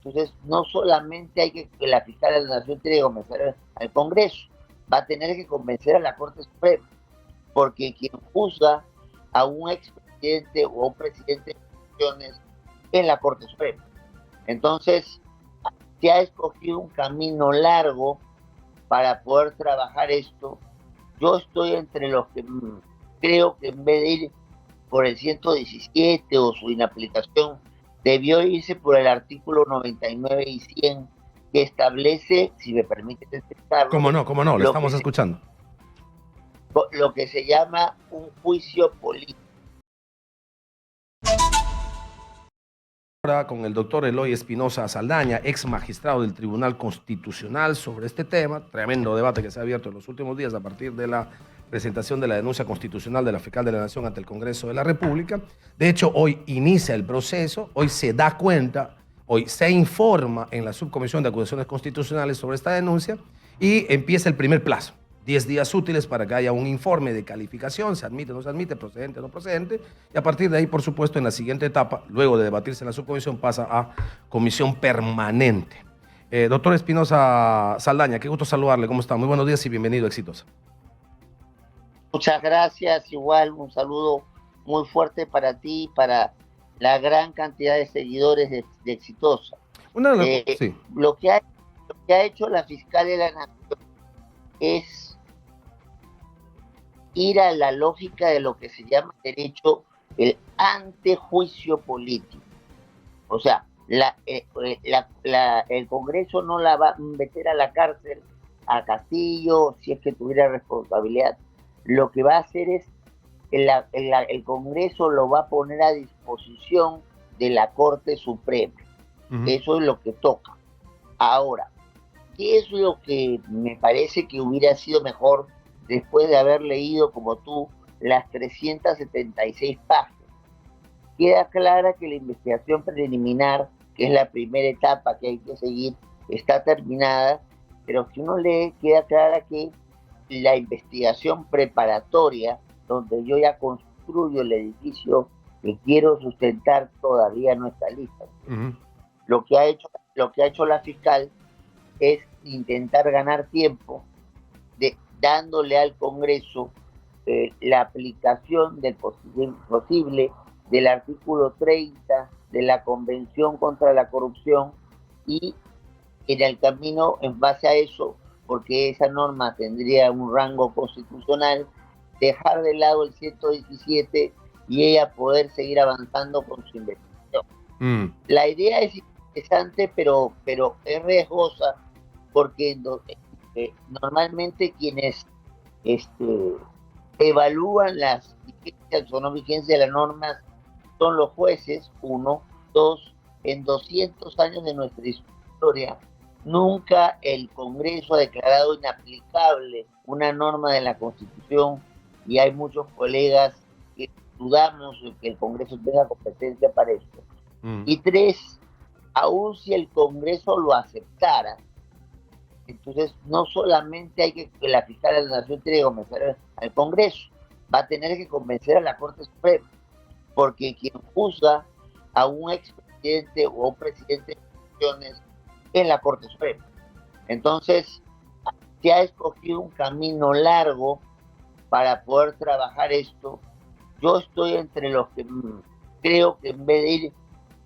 Entonces, no solamente hay que la fiscal de la Nación tiene que convencer al Congreso, va a tener que convencer a la Corte Suprema, porque quien juzga a un expresidente o a un presidente de elecciones es la Corte Suprema. Entonces, se ha escogido un camino largo para poder trabajar esto. Yo estoy entre los que creo que en vez de ir por el 117 o su inaplicación, debió irse por el artículo 99 y 100 que establece, si me permite explicarlo, Cómo no, le lo estamos escuchando. lo que se llama un juicio político. Ahora con el doctor Eloy Espinosa Saldaña, ex magistrado del Tribunal Constitucional, sobre este tema, tremendo debate que se ha abierto en los últimos días a partir de la presentación de la denuncia constitucional de la fiscal de la Nación ante el Congreso de la República. De hecho, hoy inicia el proceso, hoy se da cuenta, hoy se informa en la Subcomisión de Acusaciones Constitucionales sobre esta denuncia y empieza el primer plazo. 10 días útiles para que haya un informe de calificación, se admite o no se admite, procedente o no procedente, y a partir de ahí, por supuesto, en la siguiente etapa, luego de debatirse en la subcomisión, pasa a comisión permanente. Doctor Espinosa Saldaña, qué gusto saludarle, ¿cómo está? Muy buenos días y bienvenido, Exitosa. Muchas gracias, igual un saludo muy fuerte para ti y para la gran cantidad de seguidores de Exitosa. Sí. Lo que ha hecho la fiscal de la Nación es ir a la lógica de lo que se llama derecho el antejuicio político. O sea, el Congreso no la va a meter a la cárcel a Castillo si es que tuviera responsabilidad. Lo que va a hacer es, el Congreso lo va a poner a disposición de la Corte Suprema. Eso es lo que toca. Ahora, ¿qué es lo que me parece que hubiera sido mejor después de haber leído, como tú, las 376 páginas? Queda clara que la investigación preliminar, que es la primera etapa que hay que seguir, está terminada, pero si uno lee, queda clara que la investigación preparatoria, donde yo ya construyo el edificio que quiero sustentar, todavía no está lista. Lo que ha hecho la fiscal es intentar ganar tiempo dándole al Congreso la aplicación del posible del artículo 30 de la Convención contra la Corrupción y en el camino, en base a eso, porque esa norma tendría un rango constitucional, dejar de lado el 117 y ella poder seguir avanzando con su investigación. La idea es interesante, pero es riesgosa, porque normalmente quienes evalúan las vigencias o no vigencias de las normas son los jueces, uno. Dos, en 200 años de nuestra historia, nunca el Congreso ha declarado inaplicable una norma de la Constitución y hay muchos colegas que dudamos de que el Congreso tenga competencia para esto. Y tres, aun si el Congreso lo aceptara, entonces no solamente hay que la fiscal de la Nación tiene que convencer al Congreso, va a tener que convencer a la Corte Suprema, porque quien juzga a un expresidente o a un presidente de elecciones es la Corte Suprema. Entonces, se ha escogido un camino largo para poder trabajar esto. Yo estoy entre los que creo que en vez de ir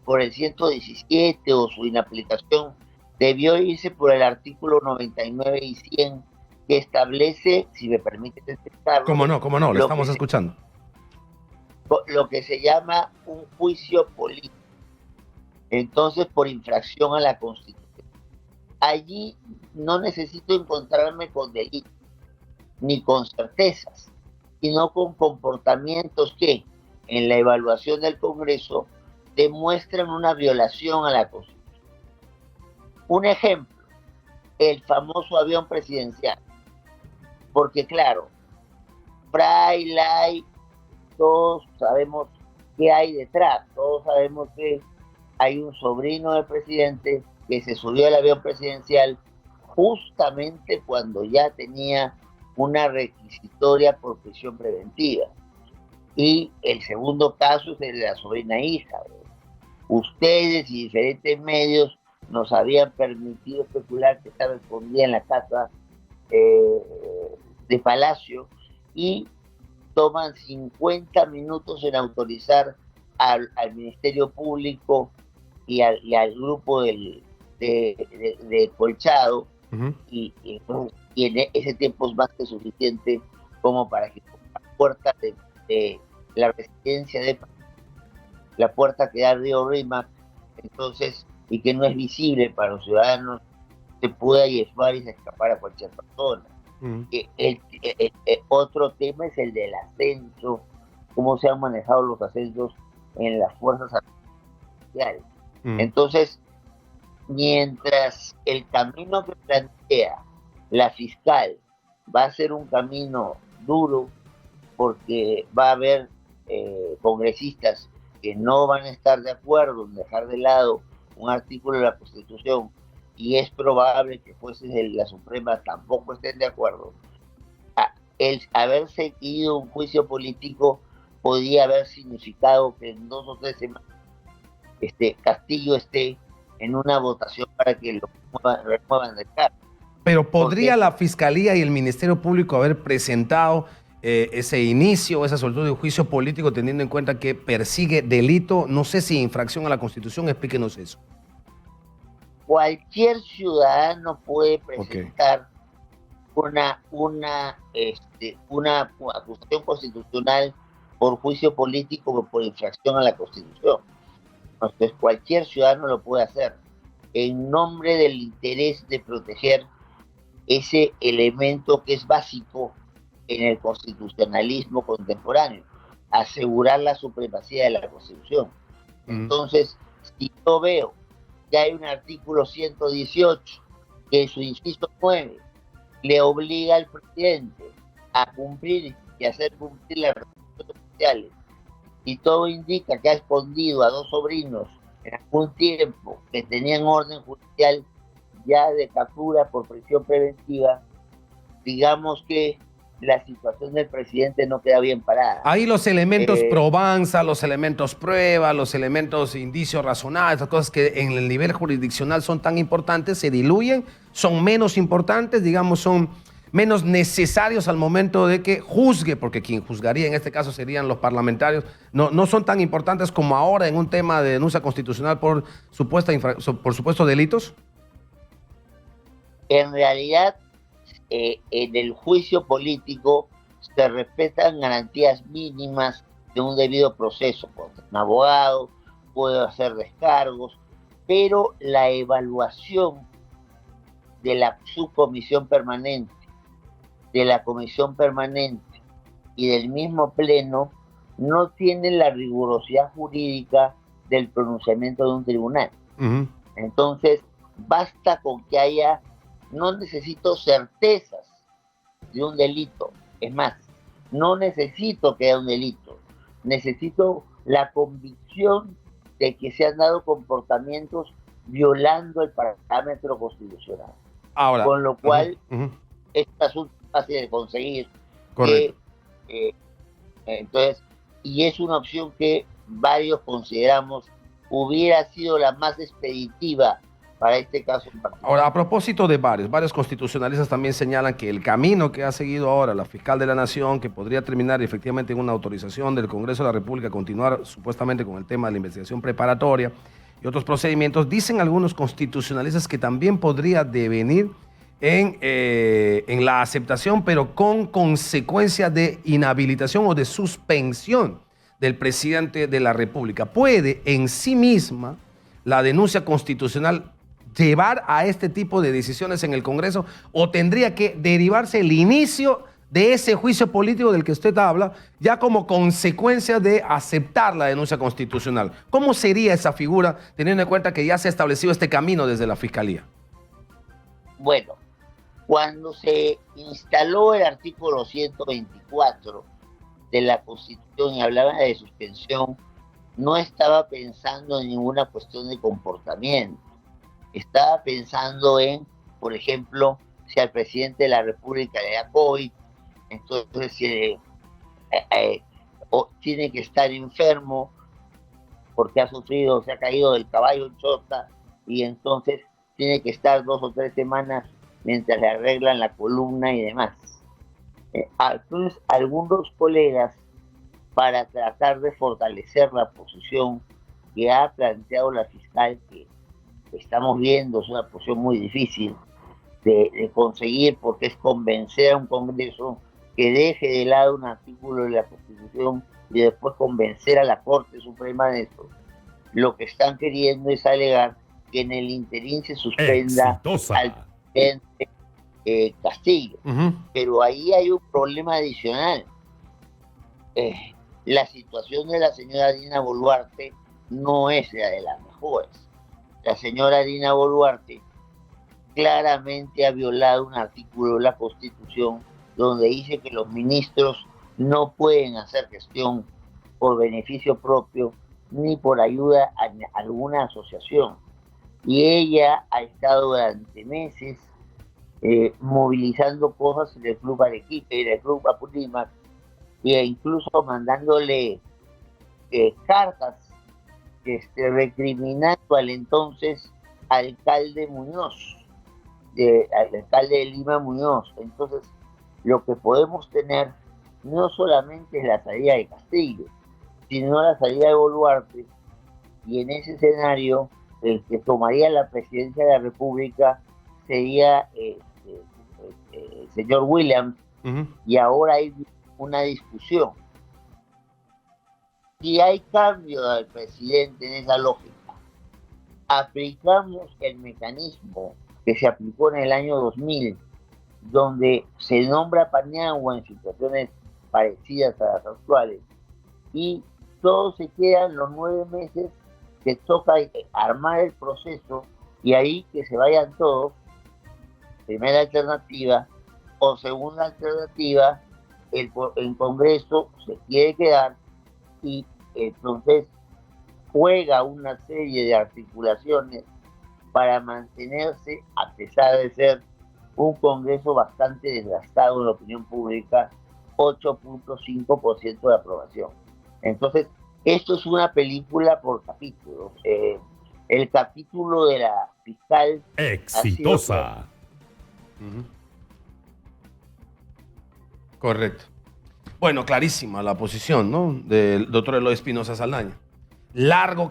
por el 117 o su inaplicación, debió irse por el artículo 99 y 100 que establece, si me permite explicarlo. Cómo no, le estamos escuchando. Lo que se llama un juicio político. Entonces, por infracción a la Constitución. Allí no necesito encontrarme con delitos, ni con certezas, sino con comportamientos que, en la evaluación del Congreso, demuestran una violación a la Constitución. Un ejemplo, el famoso avión presidencial. Porque claro, Fray, Lai, todos sabemos qué hay detrás, todos sabemos que hay un sobrino del presidente que se subió al avión presidencial justamente cuando ya tenía una requisitoria por prisión preventiva. Y el segundo caso es el de la sobrina hija. Ustedes y diferentes medios nos habían permitido especular que estaba escondida en la casa de Palacio, y toman 50 minutos en autorizar al Ministerio Público y al grupo de Colchado, y en ese tiempo es más que suficiente como para que la puerta de la residencia la puerta que da al río Rímac, entonces, y que no es visible para los ciudadanos, se pueda llevar y escapar a cualquier persona. Otro tema es el del ascenso, cómo se han manejado los ascensos en las fuerzas artificiales. Entonces, mientras el camino que plantea la fiscal va a ser un camino duro, porque va a haber congresistas que no van a estar de acuerdo en dejar de lado un artículo de la Constitución, y es probable que jueces de la Suprema tampoco estén de acuerdo. El haber seguido un juicio político podía haber significado que en 2 o 3 semanas Castillo esté en una votación para que lo remuevan del cargo. Pero ¿podría la Fiscalía y el Ministerio Público haber presentado ese inicio, esa solicitud de juicio político, teniendo en cuenta que persigue delito, no sé si infracción a la Constitución? Explíquenos eso. Cualquier ciudadano puede presentar una acusación constitucional por juicio político o por infracción a la Constitución. Entonces, cualquier ciudadano lo puede hacer en nombre del interés de proteger ese elemento que es básico en el constitucionalismo contemporáneo, asegurar la supremacía de la Constitución. Entonces, si yo veo que hay un artículo 118 que en su inciso 9 le obliga al presidente a cumplir y hacer cumplir las resoluciones oficiales, y todo indica que ha escondido a 2 sobrinos en algún tiempo que tenían orden judicial ya de captura por prisión preventiva, digamos que la situación del presidente no queda bien parada. Ahí los elementos probanza, los elementos prueba, los elementos indicios razonables, las cosas que en el nivel jurisdiccional son tan importantes, se diluyen, son menos importantes, digamos, son menos necesarios al momento de que juzgue, porque quien juzgaría en este caso serían los parlamentarios, no son tan importantes como ahora en un tema de denuncia constitucional por supuestos delitos. En realidad, en el juicio político se respetan garantías mínimas de un debido proceso. Un abogado puede hacer descargos, pero la evaluación de la subcomisión permanente, de la comisión permanente y del mismo pleno no tiene la rigurosidad jurídica del pronunciamiento de un tribunal. Entonces, basta con que haya, no necesito certezas de un delito, es más, no necesito que haya un delito, necesito la convicción de que se han dado comportamientos violando el parámetro constitucional. Ahora, con lo cual, este asunto es fácil de conseguir. Correcto. Entonces, y es una opción que varios consideramos hubiera sido la más expeditiva para este caso en particular. Ahora, a propósito de varios constitucionalistas también señalan que el camino que ha seguido ahora la fiscal de la Nación, que podría terminar efectivamente en una autorización del Congreso de la República, continuar supuestamente con el tema de la investigación preparatoria y otros procedimientos, dicen algunos constitucionalistas que también podría devenir en la aceptación, pero con consecuencia de inhabilitación o de suspensión del presidente de la República. ¿Puede en sí misma la denuncia constitucional llevar a este tipo de decisiones en el Congreso, o tendría que derivarse el inicio de ese juicio político del que usted habla ya como consecuencia de aceptar la denuncia constitucional? ¿Cómo sería esa figura teniendo en cuenta que ya se ha establecido este camino desde la Fiscalía? Bueno, cuando se instaló el artículo 124 de la Constitución y hablaba de suspensión, no estaba pensando en ninguna cuestión de comportamiento. Estaba pensando en, por ejemplo, si al presidente de la República le da COVID, entonces tiene que estar enfermo porque ha sufrido, se ha caído del caballo en chota y entonces tiene que estar 2 o 3 semanas mientras le arreglan la columna y demás. Entonces, algunos colegas, para tratar de fortalecer la posición que ha planteado la fiscal, que estamos viendo es una posición muy difícil de conseguir, porque es convencer a un Congreso que deje de lado un artículo de la Constitución y después convencer a la Corte Suprema de eso. Lo que están queriendo es alegar que en el interín se suspenda al presidente Castillo. Pero ahí hay un problema adicional. La situación de la señora Dina Boluarte no es la de las mejores. La señora Dina Boluarte claramente ha violado un artículo de la Constitución donde dice que los ministros no pueden hacer gestión por beneficio propio ni por ayuda a alguna asociación. Y ella ha estado durante meses movilizando cosas en el Club Arequipa y en el Club Apurímac, e incluso mandándole cartas recriminando al entonces alcalde Muñoz, al alcalde de Lima Muñoz. Entonces, lo que podemos tener no solamente es la salida de Castillo, sino la salida de Boluarte, y en ese escenario el que tomaría la presidencia de la República sería el señor Williams, y ahora hay una discusión. Si hay cambio del presidente en esa lógica, aplicamos el mecanismo que se aplicó en el año 2000, donde se nombra Paniagua en situaciones parecidas a las actuales, y todos se quedan los 9 meses que toca armar el proceso, y ahí que se vayan todos, primera alternativa, o segunda alternativa, el Congreso se quiere quedar y entonces juega una serie de articulaciones para mantenerse, a pesar de ser un Congreso bastante desgastado en la opinión pública, 8.5% de aprobación. Entonces, esto es una película por capítulos. El capítulo de la fiscal exitosa. Correcto. Bueno, clarísima la posición, ¿no?, del doctor Eloy Espinosa Saldaña. Largo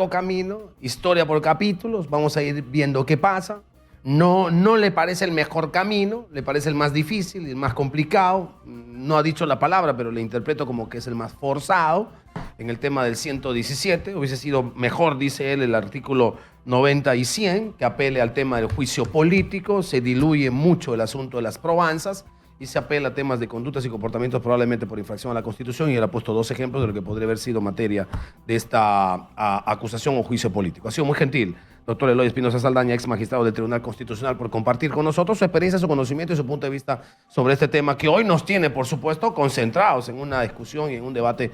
camino, historia por capítulos, vamos a ir viendo qué pasa. No le parece el mejor camino, le parece el más difícil, el más complicado. No ha dicho la palabra, pero le interpreto como que es el más forzado. En el tema del 117, hubiese sido mejor, dice él, el artículo 90 y 100, que apele al tema del juicio político. Se diluye mucho el asunto de las probanzas y se apela a temas de conductas y comportamientos probablemente por infracción a la Constitución, y él ha puesto 2 ejemplos de lo que podría haber sido materia de esta acusación o juicio político. Ha sido muy gentil, doctor Eloy Espinosa Saldaña, ex magistrado del Tribunal Constitucional, por compartir con nosotros su experiencia, su conocimiento y su punto de vista sobre este tema que hoy nos tiene, por supuesto, concentrados en una discusión y en un debate